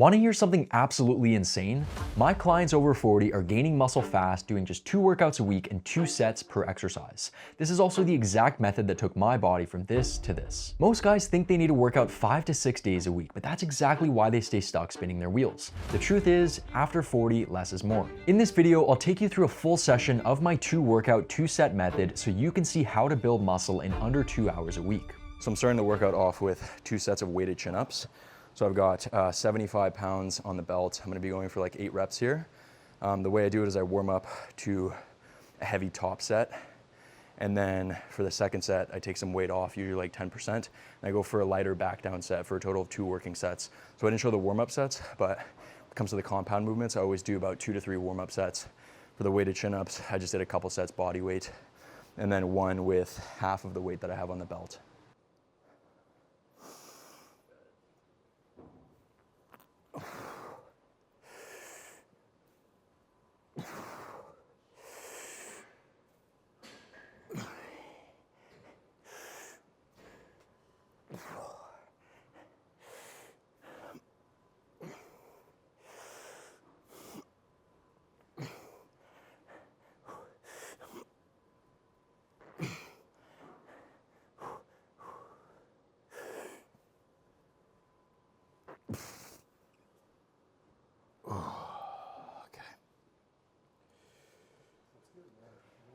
Want to hear something absolutely insane? My clients over 40 are gaining muscle fast doing just 2 workouts a week and 2 sets per exercise. This is also the exact method that took my body from this to this. Most guys think they need to work out 5 to 6 days a week, but that's exactly why they stay stuck spinning their wheels. The truth is, after 40, less is more. In this video, I'll take you through a full session of my 2 workout, 2 set method so you can see how to build muscle in under 2 hours a week. So I'm starting the workout off with 2 sets of weighted chin-ups. So I've got 75 pounds on the belt. I'm gonna be going for like 8 reps here. The way I do it is I warm up to a heavy top set. And then for the second set, I take some weight off, usually like 10%. And I go for a lighter back down set for a total of 2 working sets. So I didn't show the warm-up sets, but when it comes to the compound movements, I always do about 2 to 3 warm-up sets. For the weighted chin-ups, I just did a couple sets body weight, and then one with half of the weight that I have on the belt.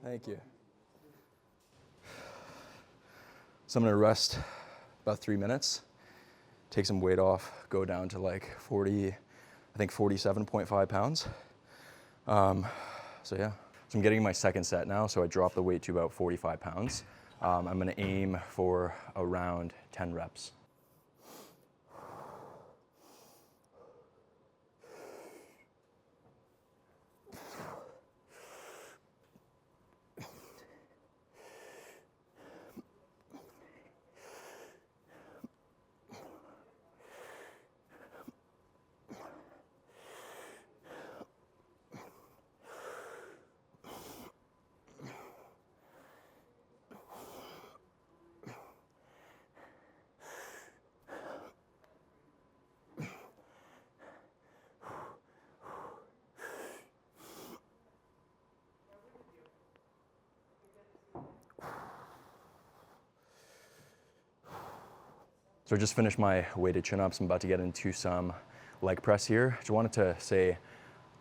Thank you. So I'm gonna rest about 3 minutes, take some weight off, go down to like 47.5 pounds. So yeah, so I'm getting my second set now, so I dropped the weight to about 45 pounds. I'm gonna aim for around 10 reps. So I just finished my weighted chin-ups. I'm about to get into some leg press here. Just wanted to say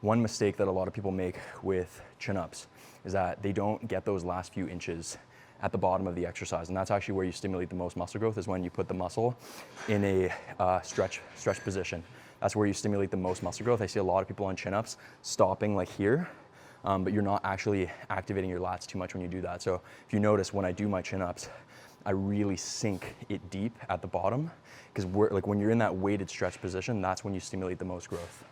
one mistake that a lot of people make with chin-ups is that they don't get those last few inches at the bottom of the exercise. And that's actually where you stimulate the most muscle growth, is when you put the muscle in a stretch position. That's where you stimulate the most muscle growth. I see a lot of people on chin-ups stopping like here, but you're not actually activating your lats too much when you do that. So if you notice, when I do my chin-ups, I really sink it deep at the bottom, because like when you're in that weighted stretch position, that's when you stimulate the most growth.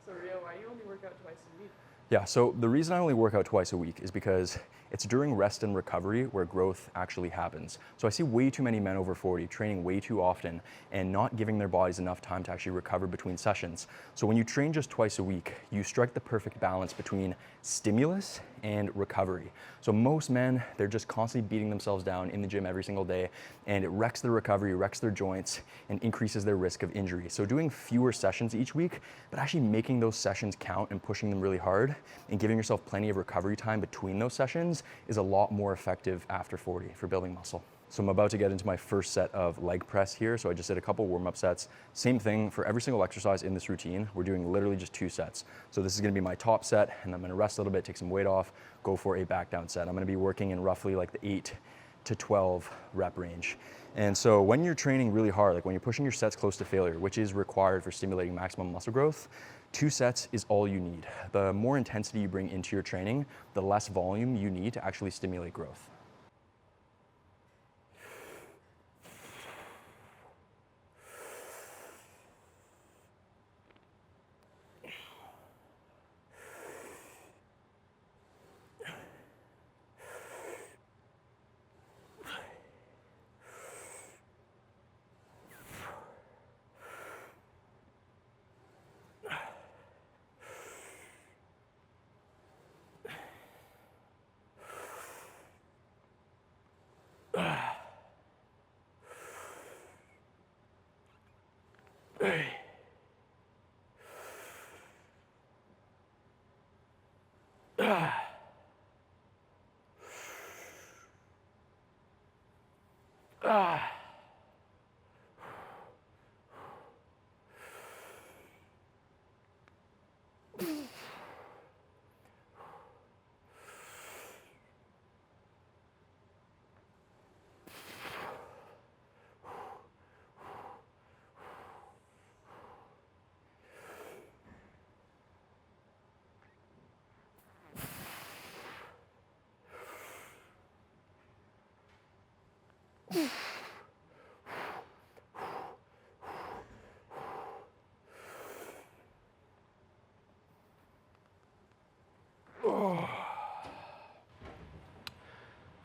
So Rio, why do you only work out twice a week? Yeah, so the reason I only work out twice a week is because it's during rest and recovery where growth actually happens. So I see way too many men over 40 training way too often and not giving their bodies enough time to actually recover between sessions. So when you train just twice a week, you strike the perfect balance between stimulus and recovery. So most men, they're just constantly beating themselves down in the gym every single day, and it wrecks their recovery, wrecks their joints, and increases their risk of injury. So doing fewer sessions each week, but actually making those sessions count and pushing them really hard and giving yourself plenty of recovery time between those sessions is a lot more effective after 40 for building muscle. So I'm about to get into my first set of leg press here. So I just did a couple warm-up sets. Same thing for every single exercise in this routine. We're doing literally just 2 sets. So this is gonna be my top set, and I'm gonna rest a little bit, take some weight off, go for a back down set. I'm gonna be working in roughly like the 8 to 12 rep range. And so when you're training really hard, like when you're pushing your sets close to failure, which is required for stimulating maximum muscle growth, 2 sets is all you need. The more intensity you bring into your training, the less volume you need to actually stimulate growth.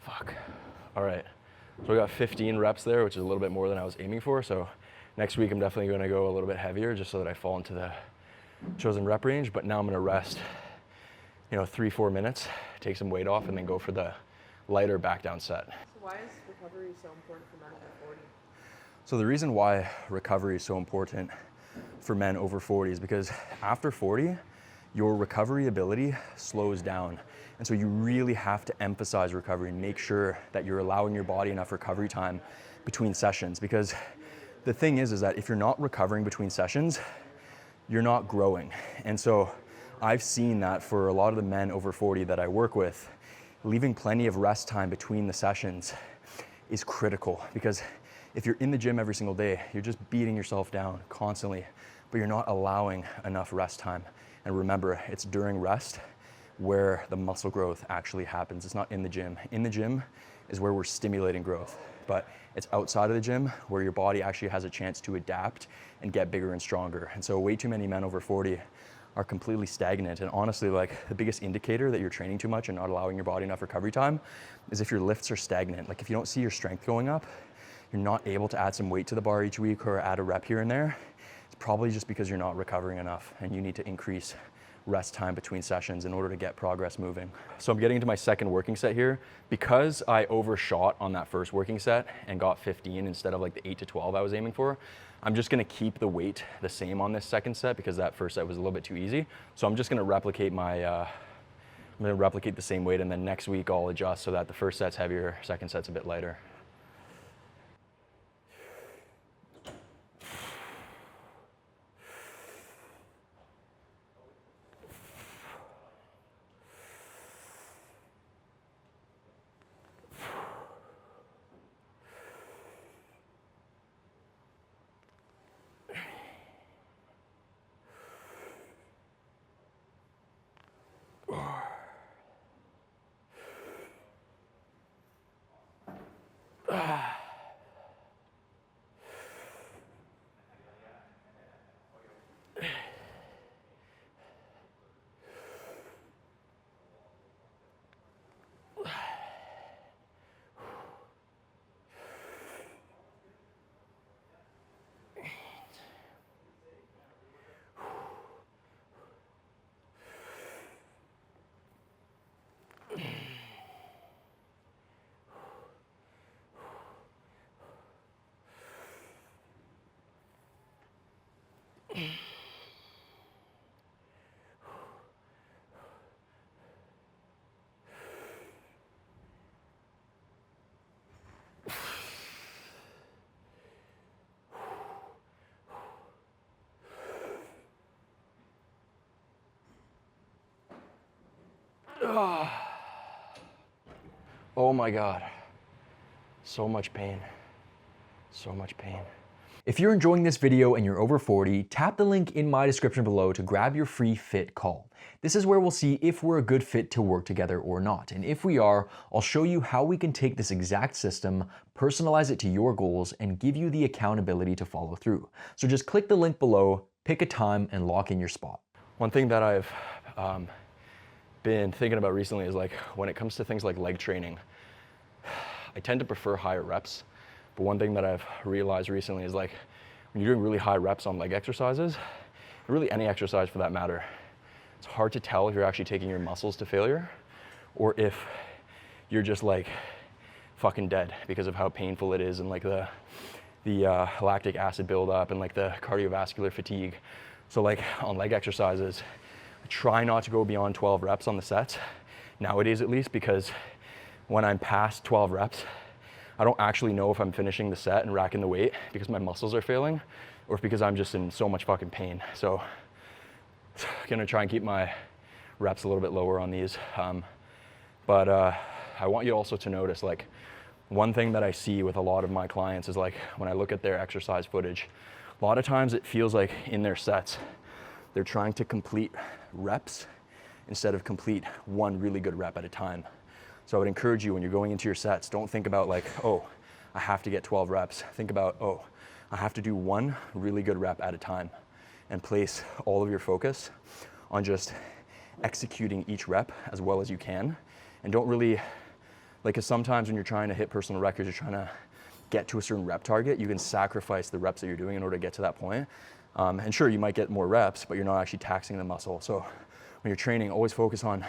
Fuck. All right, so we got 15 reps there, which is a little bit more than I was aiming for. So next week I'm definitely gonna go a little bit heavier just so that I fall into the chosen rep range. But now I'm gonna rest, 3-4 minutes, take some weight off, and then go for the lighter back down set. So why is recovery so important for men over 40? So the reason why recovery is so important for men over 40 is because after 40, your recovery ability slows down. And so you really have to emphasize recovery and make sure that you're allowing your body enough recovery time between sessions. Because the thing is that if you're not recovering between sessions, you're not growing. And so I've seen that for a lot of the men over 40 that I work with, leaving plenty of rest time between the sessions is critical. Because if you're in the gym every single day, you're just beating yourself down constantly, but you're not allowing enough rest time. And remember, it's during rest where the muscle growth actually happens. It's not in the gym. In the gym is where we're stimulating growth, but it's outside of the gym where your body actually has a chance to adapt and get bigger and stronger. And so way too many men over 40 are completely stagnant. And honestly, like the biggest indicator that you're training too much and not allowing your body enough recovery time is if your lifts are stagnant. Like if you don't see your strength going up, you're not able to add some weight to the bar each week or add a rep here and there, it's probably just because you're not recovering enough and you need to increase rest time between sessions in order to get progress moving. So I'm getting into my second working set here. Because I overshot on that first working set and got 15 instead of like the 8 to 12 I was aiming for, I'm just gonna keep the weight the same on this second set because that first set was a little bit too easy. So I'm just gonna replicate I'm gonna replicate the same weight, and then next week I'll adjust so that the first set's heavier, second set's a bit lighter. Oh my God, so much pain, so much pain. If you're enjoying this video and you're over 40, tap the link in my description below to grab your free fit call. This is where we'll see if we're a good fit to work together or not. And if we are, I'll show you how we can take this exact system, personalize it to your goals, and give you the accountability to follow through. So just click the link below, pick a time, and lock in your spot. One thing that I've been thinking about recently is like when it comes to things like leg training, I tend to prefer higher reps. But one thing that I've realized recently is like when you're doing really high reps on leg exercises, really any exercise for that matter, it's hard to tell if you're actually taking your muscles to failure or if you're just like fucking dead because of how painful it is and like the lactic acid buildup and like the cardiovascular fatigue. So like on leg exercises, I try not to go beyond 12 reps on the sets, nowadays at least, because when I'm past 12 reps, I don't actually know if I'm finishing the set and racking the weight because my muscles are failing, or if because I'm just in so much fucking pain. So I'm gonna try and keep my reps a little bit lower on these. But I want you also to notice, like, one thing that I see with a lot of my clients is, like, when I look at their exercise footage, a lot of times it feels like in their sets, they're trying to complete reps instead of complete one really good rep at a time. So I would encourage you, when you're going into your sets, don't think about like, oh, I have to get 12 reps. Think about, oh, I have to do one really good rep at a time, and place all of your focus on just executing each rep as well as you can. And don't really, like, cause sometimes when you're trying to hit personal records, you're trying to get to a certain rep target, you can sacrifice the reps that you're doing in order to get to that point. And sure, you might get more reps, but you're not actually taxing the muscle. So when you're training, always focus on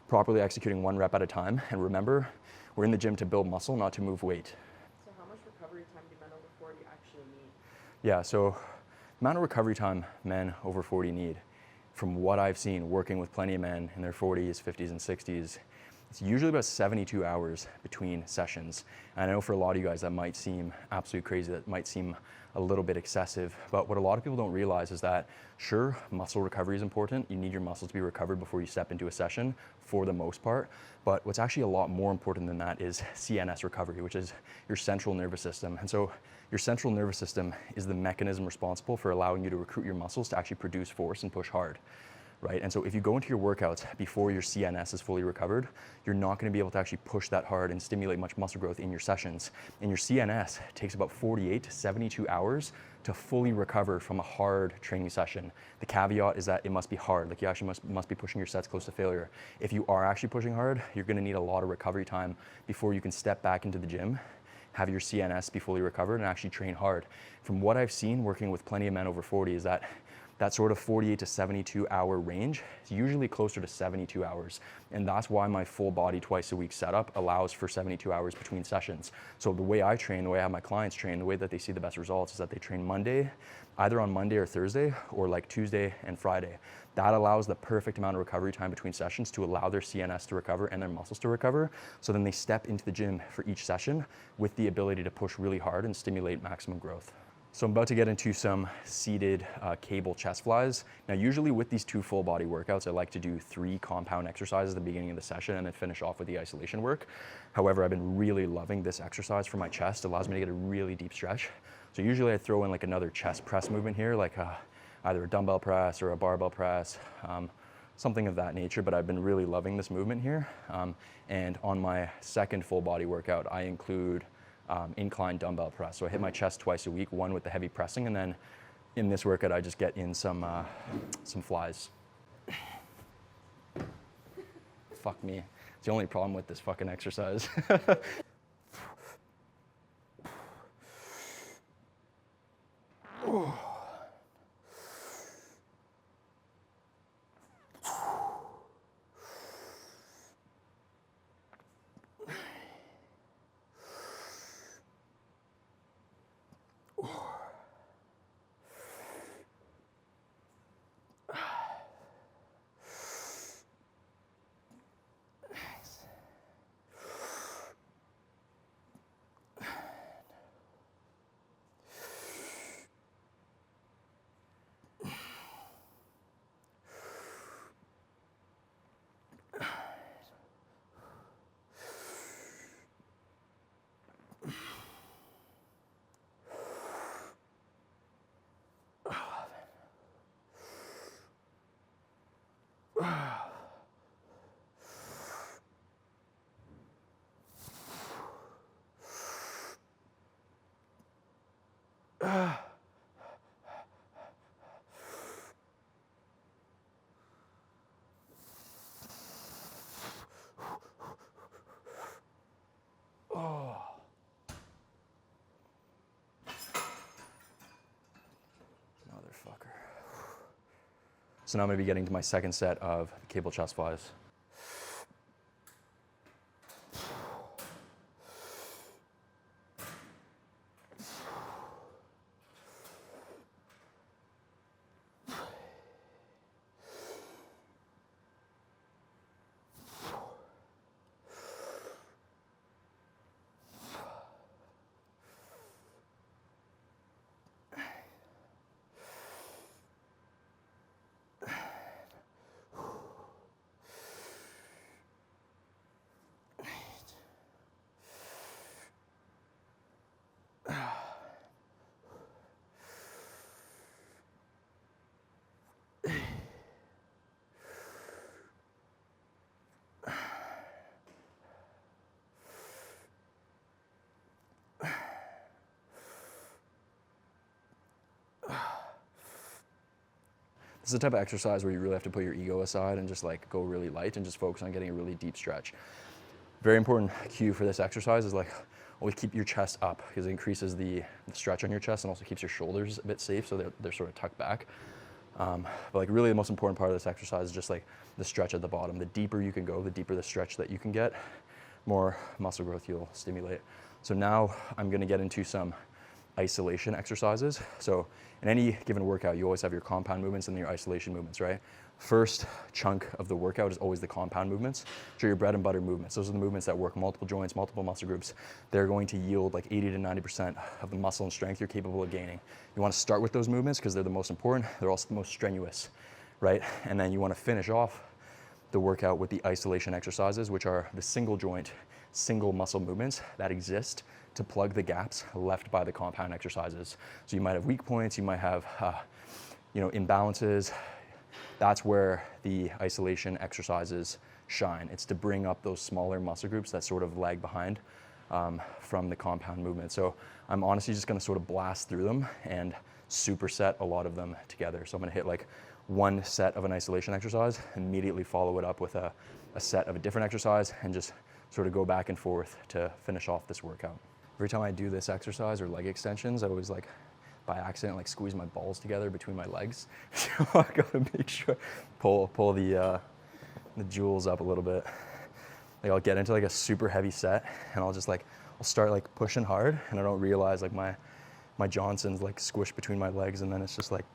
properly executing one rep at a time. And remember, we're in the gym to build muscle, not to move weight. So how much recovery time do men over 40 actually need? Yeah, so the amount of recovery time men over 40 need, from what I've seen working with plenty of men in their 40s, 50s, and 60s, it's usually about 72 hours between sessions. And I know for a lot of you guys that might seem absolutely crazy, that might seem a little bit excessive, but what a lot of people don't realize is that, sure, muscle recovery is important. You need your muscles to be recovered before you step into a session for the most part, but what's actually a lot more important than that is CNS recovery, which is your central nervous system. And so your central nervous system is the mechanism responsible for allowing you to recruit your muscles to actually produce force and push hard. Right? And so if you go into your workouts before your CNS is fully recovered, you're not going to be able to actually push that hard and stimulate much muscle growth in your sessions. And your CNS takes about 48 to 72 hours to fully recover from a hard training session. The caveat is that it must be hard. Like, you actually must be pushing your sets close to failure. If you are actually pushing hard, you're going to need a lot of recovery time before you can step back into the gym, have your CNS be fully recovered, and actually train hard. From what I've seen working with plenty of men over 40 is that sort of 48 to 72 hour range is usually closer to 72 hours. And that's why my full body twice a week setup allows for 72 hours between sessions. So the way I train, the way I have my clients train, the way that they see the best results is that they train either on Monday or Thursday, or like Tuesday and Friday. That allows the perfect amount of recovery time between sessions to allow their CNS to recover and their muscles to recover. So then they step into the gym for each session with the ability to push really hard and stimulate maximum growth. So I'm about to get into some seated cable chest flies. Now, usually with these two full body workouts, I like to do 3 compound exercises at the beginning of the session and then finish off with the isolation work. However, I've been really loving this exercise for my chest. It allows me to get a really deep stretch. So usually I throw in like another chest press movement here, like either a dumbbell press or a barbell press, something of that nature, but I've been really loving this movement here. And on my second full body workout, I include incline dumbbell press. So I hit my chest twice a week, one with the heavy pressing, and then in this workout, I just get in some flies. Fuck me. It's the only problem with this fucking exercise. Motherfucker. So now I'm going to be getting to my second set of cable chest flies. This is the type of exercise where you really have to put your ego aside and just like go really light and just focus on getting a really deep stretch. Very important cue for this exercise is like always keep your chest up because it increases the stretch on your chest and also keeps your shoulders a bit safe so they're sort of tucked back. But like really the most important part of this exercise is just like the stretch at the bottom. The deeper you can go, the deeper the stretch that you can get, more muscle growth you'll stimulate. So now I'm gonna get into some isolation exercises. So in any given workout, you always have your compound movements and your isolation movements, right? First chunk of the workout is always the compound movements, which are your bread and butter movements. Those are the movements that work multiple joints, multiple muscle groups. They're going to yield like 80 to 90% of the muscle and strength you're capable of gaining. You wanna start with those movements because they're the most important. They're also the most strenuous, right? And then you wanna finish off the workout with the isolation exercises, which are the single joint, single muscle movements that exist to plug the gaps left by the compound exercises. So you might have weak points, you might have imbalances. That's where the isolation exercises shine. It's to bring up those smaller muscle groups that sort of lag behind from the compound movement. So I'm honestly just gonna sort of blast through them and superset a lot of them together. So I'm gonna hit like one set of an isolation exercise, immediately follow it up with a set of a different exercise and just sort of go back and forth to finish off this workout. Every time I do this exercise or leg extensions, I always like by accident like squeeze my balls together between my legs. So I gotta make sure, pull the jewels up a little bit. Like I'll get into like a super heavy set and I'll start like pushing hard and I don't realize like my Johnson's like squished between my legs and then it's just like,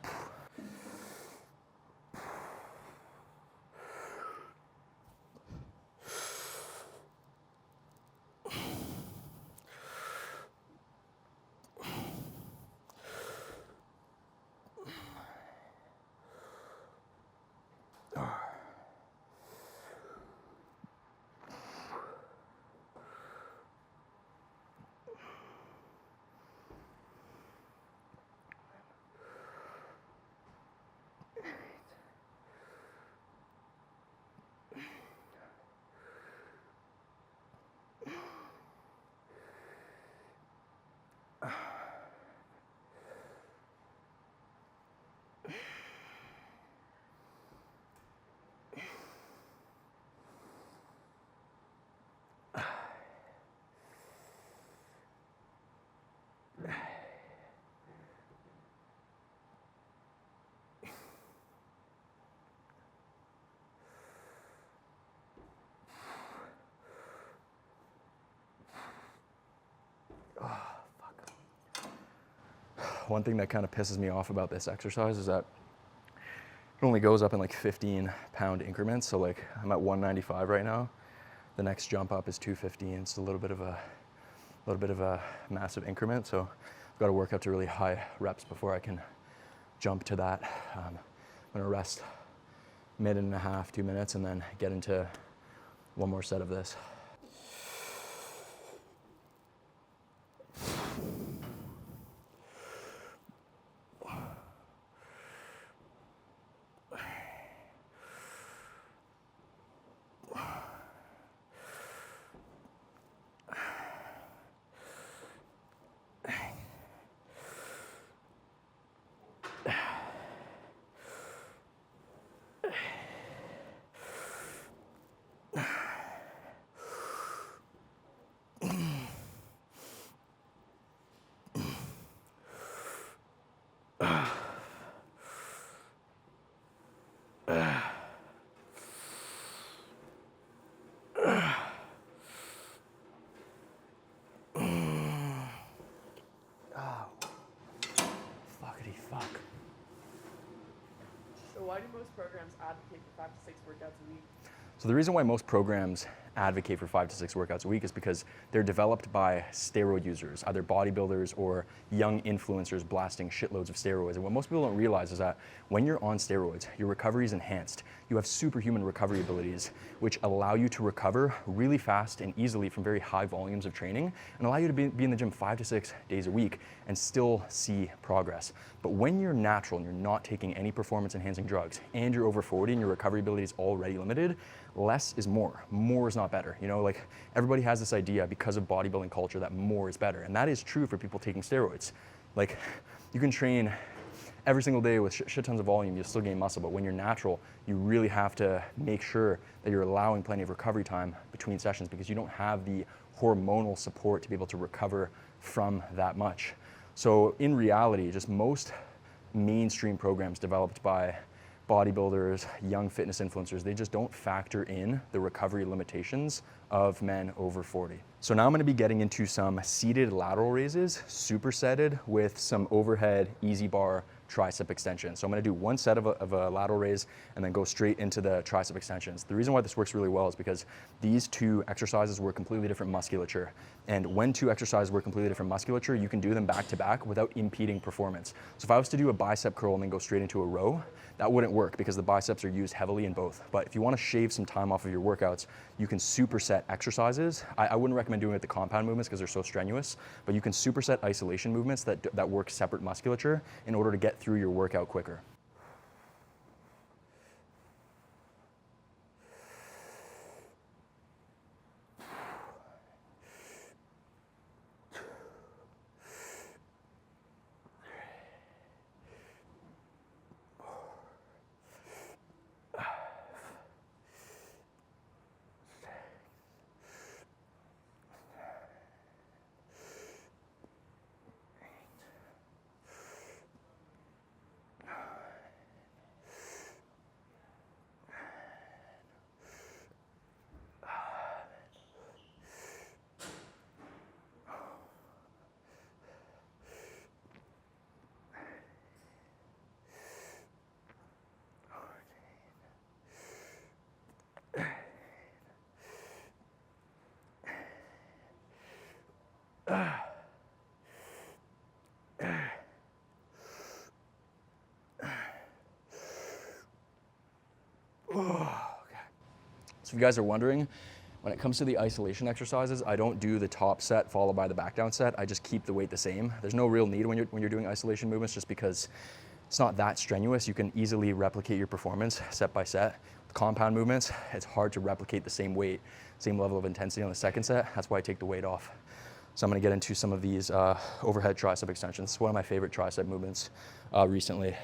One thing that kind of pisses me off about this exercise is that it only goes up in like 15-pound increments. So like I'm at 195 right now. The next jump up is 215. It's a little bit of a massive increment. So I've got to work up to really high reps before I can jump to that. I'm gonna rest minute and a half, 2 minutes, and then get into one more set of this. So why do most programs advocate for 5 to 6 workouts a week? So the reason why most programs advocate for 5 to 6 workouts a week is because they're developed by steroid users, either bodybuilders or young influencers blasting shitloads of steroids. And what most people don't realize is that when you're on steroids, your recovery is enhanced. You have superhuman recovery abilities, which allow you to recover really fast and easily from very high volumes of training and allow you to be in the gym 5 to 6 days a week and still see progress. But when you're natural and you're not taking any performance enhancing drugs and you're over 40 and your recovery ability is already limited, less is more. More is not better. You know, like everybody has this idea because of bodybuilding culture that more is better. And that is true for people taking steroids. Like you can train every single day with shit tons of volume, you'll still gain muscle. But when you're natural, you really have to make sure that you're allowing plenty of recovery time between sessions, because you don't have the hormonal support to be able to recover from that much. So in reality, just most mainstream programs developed by bodybuilders, young fitness influencers, they just don't factor in the recovery limitations of men over 40. So now I'm gonna be getting into some seated lateral raises, supersetted with some overhead easy bar tricep extension. So I'm gonna do one set of a lateral raise and then go straight into the tricep extensions. The reason why this works really well is because these two exercises work completely different musculature. And when two exercises work completely different musculature, you can do them back to back without impeding performance. So if I was to do a bicep curl and then go straight into a row, that wouldn't work because the biceps are used heavily in both. But if you wanna shave some time off of your workouts, you can superset exercises. I wouldn't recommend doing it the compound movements because they're so strenuous, but you can superset isolation movements that work separate musculature in order to get through your workout quicker. So if you guys are wondering, when it comes to the isolation exercises, I don't do the top set followed by the back down set. I just keep the weight the same. There's no real need when you're doing isolation movements, just because it's not that strenuous. You can easily replicate your performance set by set. With compound movements, it's hard to replicate the same weight, same level of intensity on the second set. That's why I take the weight off. So I'm gonna get into some of these overhead tricep extensions. It's one of my favorite tricep movements recently.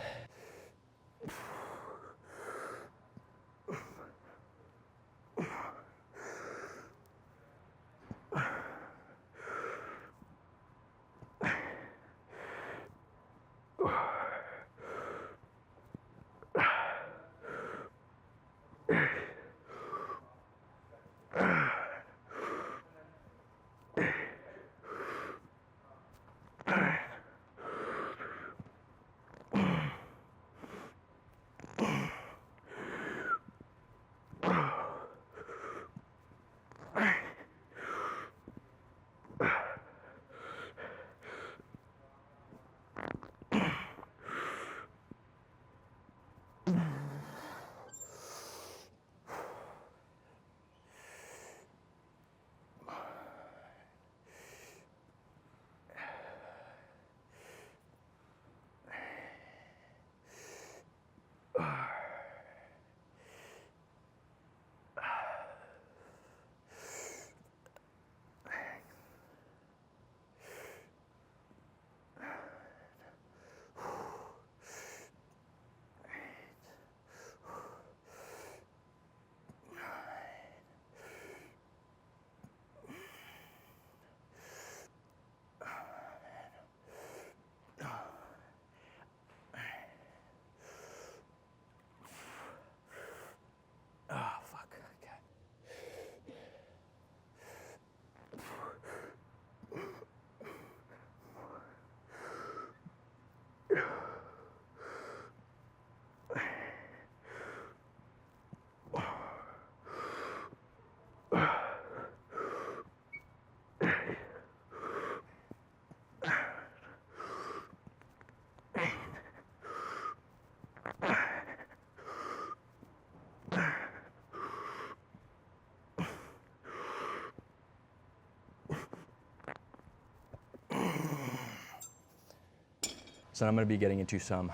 So I'm gonna be getting into some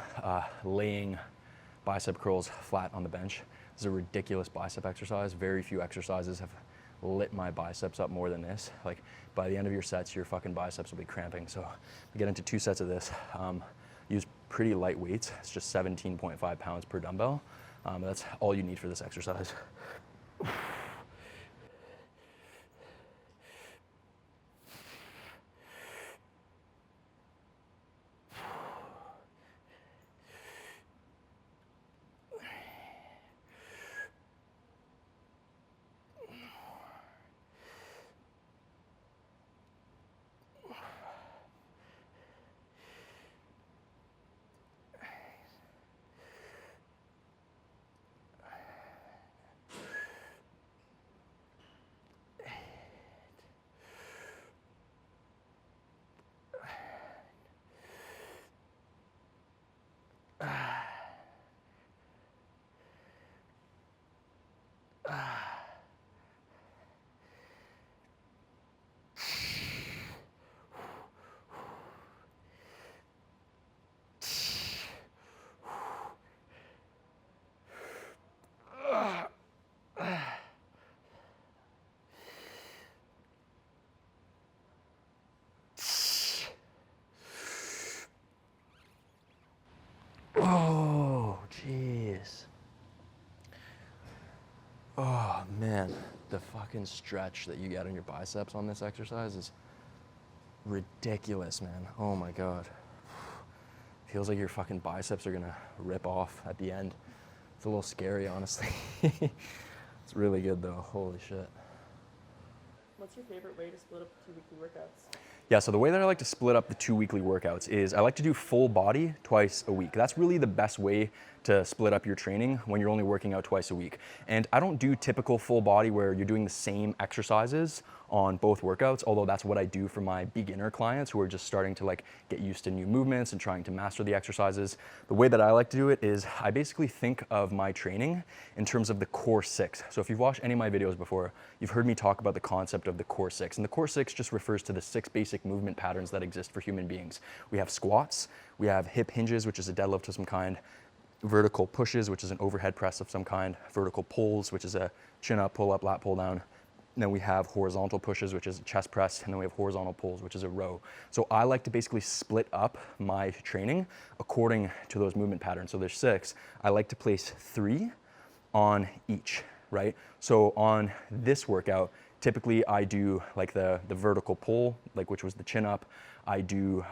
laying bicep curls flat on the bench. This is a ridiculous bicep exercise. Very few exercises have lit my biceps up more than this. Like by the end of your sets, your fucking biceps will be cramping. So we get into 2 sets of this. Use pretty light weights. It's just 17.5 pounds per dumbbell. That's all you need for this exercise. Oh, jeez. Oh, man. The fucking stretch that you get on your biceps on this exercise is ridiculous, man. Oh my God. Feels like your fucking biceps are gonna rip off at the end. It's a little scary, honestly. It's really good though, holy shit. What's your favorite way to split up 2 weekly workouts? Yeah, so the way that I like to split up the 2 weekly workouts is I like to do full body twice a week. That's really the best way to split up your training when you're only working out twice a week. And I don't do typical full body where you're doing the same exercises on both workouts, although that's what I do for my beginner clients who are just starting to like get used to new movements and trying to master the exercises. The way that I like to do it is I basically think of my training in terms of the core 6. So if you've watched any of my videos before, you've heard me talk about the concept of the core 6. And the core 6 just refers to the 6 basic movement patterns that exist for human beings. We have squats, we have hip hinges, which is a deadlift of some kind, vertical pushes, which is an overhead press of some kind, vertical pulls, which is a chin up, pull up, lat pull down. And then we have horizontal pushes, which is a chest press, and then we have horizontal pulls, which is a row. So I like to basically split up my training according to those movement patterns. So there's 6. I like to place 3 on each, right? So on this workout, typically I do like the vertical pull, like which was the chin up. I do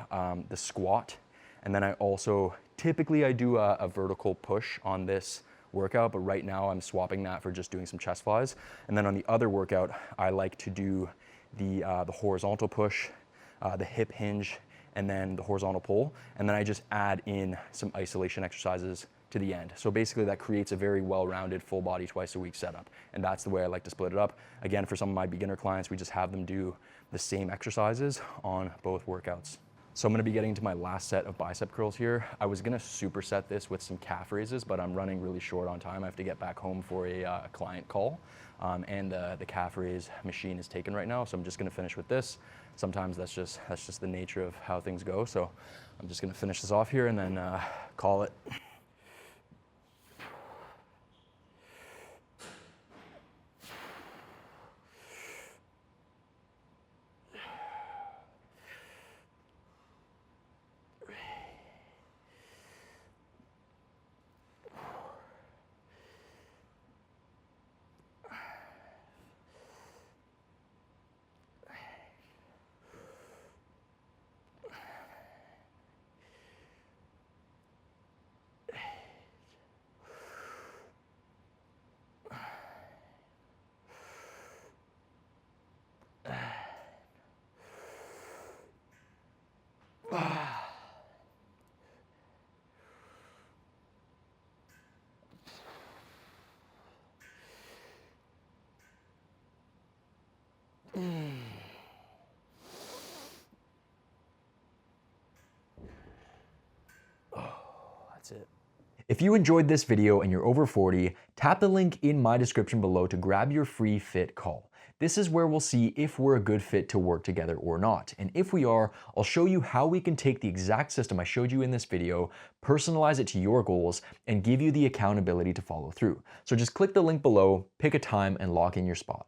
the squat, and then I also typically I do a vertical push on this workout, but right now I'm swapping that for just doing some chest flies. And then on the other workout, I like to do the horizontal push, the hip hinge, and then the horizontal pull. And then I just add in some isolation exercises to the end. So basically that creates a very well-rounded full body twice a week setup. And that's the way I like to split it up. Again, for some of my beginner clients, we just have them do the same exercises on both workouts. So I'm gonna be getting to my last set of bicep curls here. I was gonna superset this with some calf raises, but I'm running really short on time. I have to get back home for a client call. And the calf raise machine is taken right now, so I'm just gonna finish with this. Sometimes that's just the nature of how things go. So I'm just gonna finish this off here and then call it. That's it. If you enjoyed this video and you're over 40, tap the link in my description below to grab your free fit call. This is where we'll see if we're a good fit to work together or not. And if we are, I'll show you how we can take the exact system I showed you in this video, personalize it to your goals, and give you the accountability to follow through. So just click the link below, pick a time, and lock in your spot.